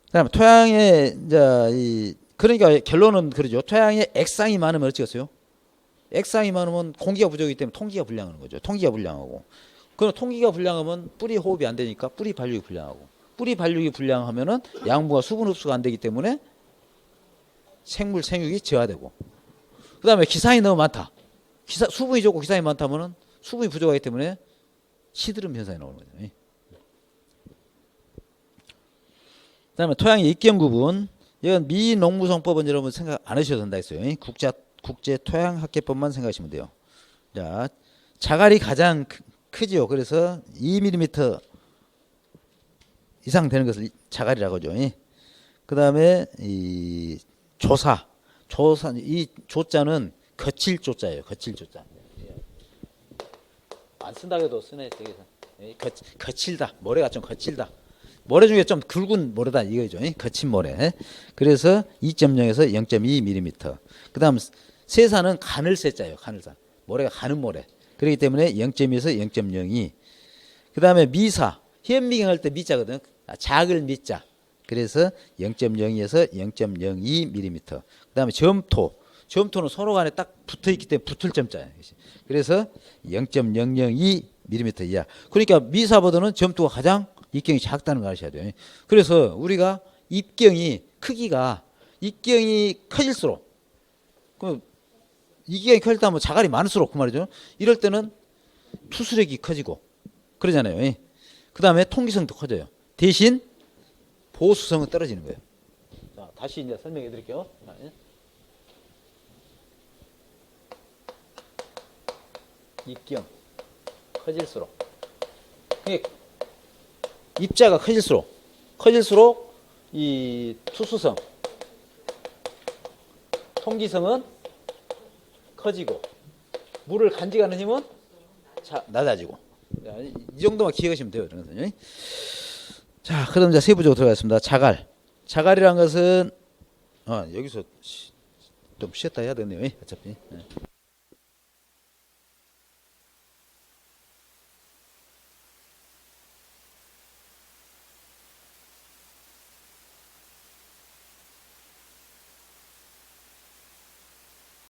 그다음에 토양에 이제 그러니까 결론은 그러죠. 토양에 액상이 많으면 어찌겠어요? 액상이 많으면 공기가 부족이기 때문에 통기가 불량하는 거죠. 통기가 불량하고. 그럼 통기가 불량하면 뿌리 호흡이 안 되니까 뿌리 발육이 불량하고. 뿌리 발육이 불량하면은 양분과 수분 흡수가 안 되기 때문에 생물 생육이 저하되고. 그다음에 기상이 너무 많다. 수분이 적고 기상이 많다면은 수분이 부족하기 때문에 시드름 현상이 나오는 거죠. 그다음에 토양의 입경 구분. 이건 미농무성법은 여러분 생각 안 하셔도 된다 했어요. 국제 토양 학계법만 생각하시면 돼요. 자, 자갈이 가장 크죠. 그래서 2mm 이상 되는 것을 자갈이라고 하죠. 그다음에 이 조사 이 조자는 거칠 조자예요. 거칠 조자. 안 쓴다고 해도 쓰네. 거칠다. 모래가 좀 거칠다. 모래 중에 좀 굵은 모래다 이거죠. 거친 모래. 그래서 2.0에서 0.2mm. 그다음 세사는 가늘세자예요. 가늘사. 모래가 가는 모래. 그렇기 때문에 0.2에서 0.02. 그다음에 미사. 현미경할 때 미자거든. 작을 미자. 그래서 0.02에서 0.02mm. 그다음에 점토. 점토는 서로 간에 딱 붙어 있기 때문에 붙을 점자예요. 그래서 0.002mm 이하. 그러니까 미사보다는 점토가 가장 입경이 작다는 걸 아셔야 돼요. 그래서 우리가 입경이 크기가 입경이 커질수록 이기강이 커질 때 하면 자갈이 많을수록 그 말이죠. 이럴 때는 투수력이 커지고 그러잖아요. 그 다음에 통기성도 커져요. 대신 보수성은 떨어지는 거예요. 자, 다시 이제 설명해 드릴게요. 입경 커질수록 입자가 커질수록 이 투수성 통기성은 커지고 물을 간직하는 힘은 낮아지고 이 정도만 기억하시면 돼요. 자, 그럼 이제 세부적으로 들어가겠습니다. 자갈이란 것은 여기서 좀 쉬었다 해야 되네요. 어차피.